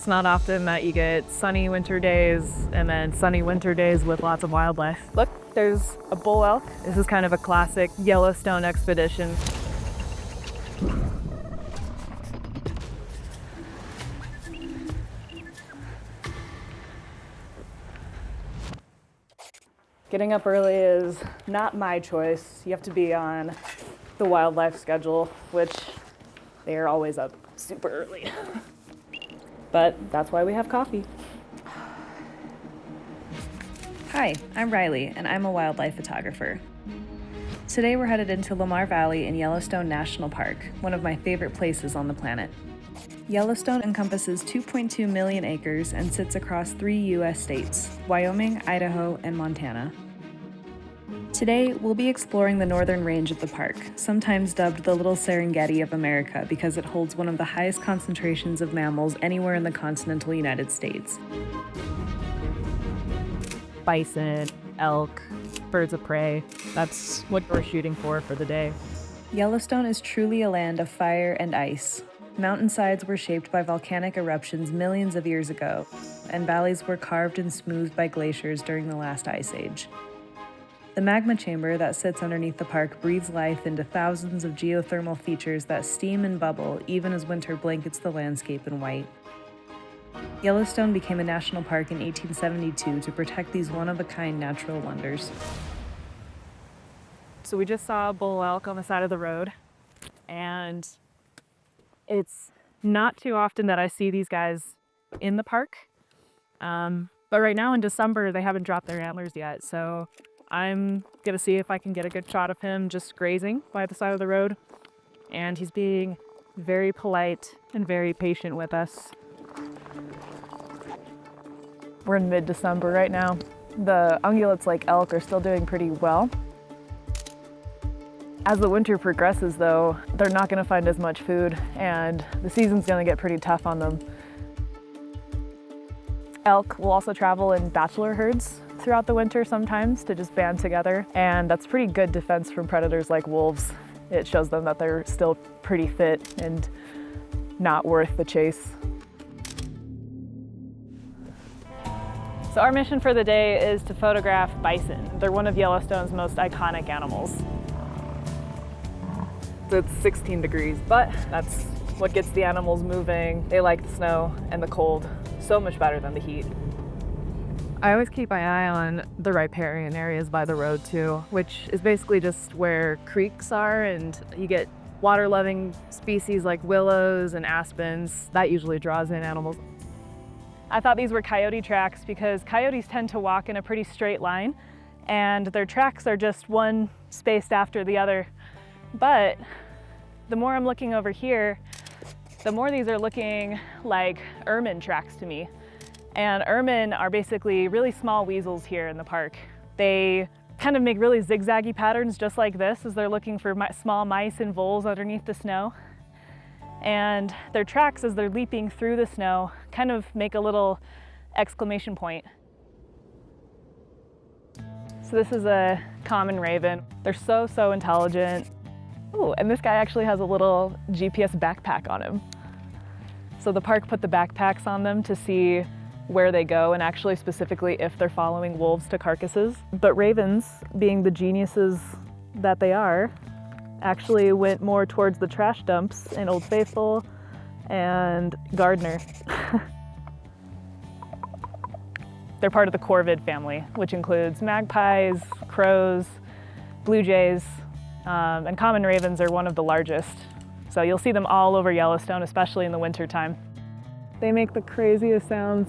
It's not often that you get sunny winter days and then sunny winter days with lots of wildlife. Look, there's a bull elk. This is kind of a classic Yellowstone expedition. Getting up early is not my choice. You have to be on the wildlife schedule, which they are always up super early. But that's why we have coffee. Hi, I'm Rylee, and I'm a wildlife photographer. Today we're headed into Lamar Valley in Yellowstone National Park, one of my favorite places on the planet. Yellowstone encompasses 2.2 million acres and sits across 3 U.S. states, Wyoming, Idaho, and Montana. Today, we'll be exploring the northern range of the park, sometimes dubbed the Little Serengeti of America because it holds one of the highest concentrations of mammals anywhere in the continental United States. Bison, elk, birds of prey, that's what we're shooting for the day. Yellowstone is truly a land of fire and ice. Mountainsides were shaped by volcanic eruptions millions of years ago, and valleys were carved and smoothed by glaciers during the last ice age. The magma chamber that sits underneath the park breathes life into thousands of geothermal features that steam and bubble even as winter blankets the landscape in white. Yellowstone became a national park in 1872 to protect these one-of-a-kind natural wonders. So we just saw a bull elk on the side of the road, and it's not too often that I see these guys in the park. But right now in December, they haven't dropped their antlers yet, so I'm gonna see if I can get a good shot of him just grazing by the side of the road. And he's being very polite and very patient with us. We're in mid-December right now. The ungulates like elk are still doing pretty well. As the winter progresses though, they're not gonna find as much food and the season's gonna get pretty tough on them. Elk will also travel in bachelor herds throughout the winter sometimes to just band together, and that's pretty good defense from predators like wolves. It shows them that they're still pretty fit and not worth the chase. So our mission for the day is to photograph bison. They're one of Yellowstone's most iconic animals. It's 16 degrees, but that's what gets the animals moving. They like the snow and the cold so much better than the heat. I always keep my eye on the riparian areas by the road too, which is basically just where creeks are, and you get water-loving species like willows and aspens. That usually draws in animals. I thought these were coyote tracks because coyotes tend to walk in a pretty straight line, and their tracks are just one spaced after the other. But the more I'm looking over here, the more these are looking like ermine tracks to me. And ermine are basically really small weasels here in the park. They kind of make really zigzaggy patterns just like this as they're looking for small mice and voles underneath the snow. And their tracks as they're leaping through the snow kind of make a little exclamation point. So this is a common raven. They're so intelligent. Oh, and this guy actually has a little GPS backpack on him. So the park put the backpacks on them to see where they go, and actually specifically if they're following wolves to carcasses. But ravens, being the geniuses that they are, actually went more towards the trash dumps in Old Faithful and Gardner. They're part of the corvid family, which includes magpies, crows, blue jays, and common ravens are one of the largest. So you'll see them all over Yellowstone, especially in the winter time. They make the craziest sounds.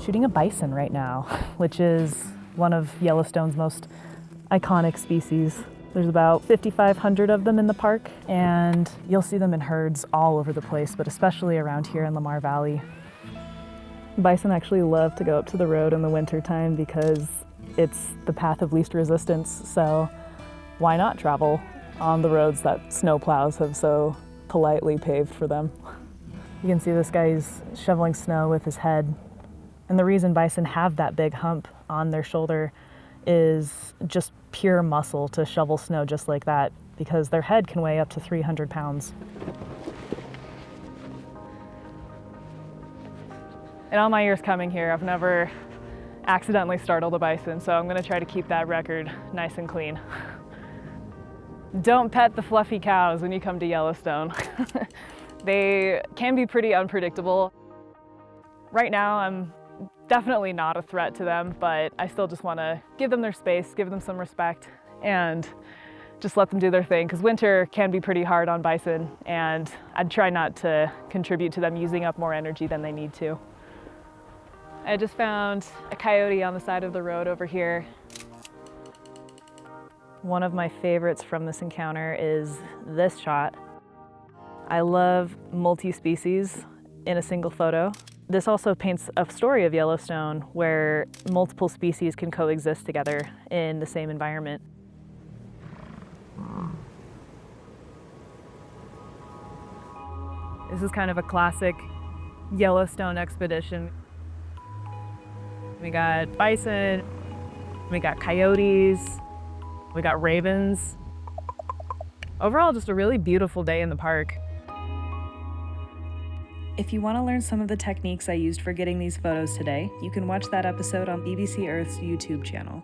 Shooting a bison right now, which is one of Yellowstone's most iconic species. There's about 5,500 of them in the park, and you'll see them in herds all over the place, but especially around here in Lamar Valley. Bison actually love to go up to the road in the winter time because it's the path of least resistance, so why not travel on the roads that snowplows have so politely paved for them? You can see this guy's shoveling snow with his head. And the reason bison have that big hump on their shoulder is just pure muscle to shovel snow just like that, because their head can weigh up to 300 pounds. In all my years coming here, I've never accidentally startled a bison, so I'm gonna try to keep that record nice and clean. Don't pet the fluffy cows when you come to Yellowstone. They can be pretty unpredictable. Right now, I'm definitely not a threat to them, but I still just wanna give them their space, give them some respect, and just let them do their thing, because winter can be pretty hard on bison, and I'd try not to contribute to them using up more energy than they need to. I just found a coyote on the side of the road over here. One of my favorites from this encounter is this shot. I love multi-species in a single photo. This also paints a story of Yellowstone where multiple species can coexist together in the same environment. This is kind of a classic Yellowstone expedition. We got bison, we got coyotes, we got ravens. Overall, just a really beautiful day in the park. If you want to learn some of the techniques I used for getting these photos today, you can watch that episode on BBC Earth's YouTube channel.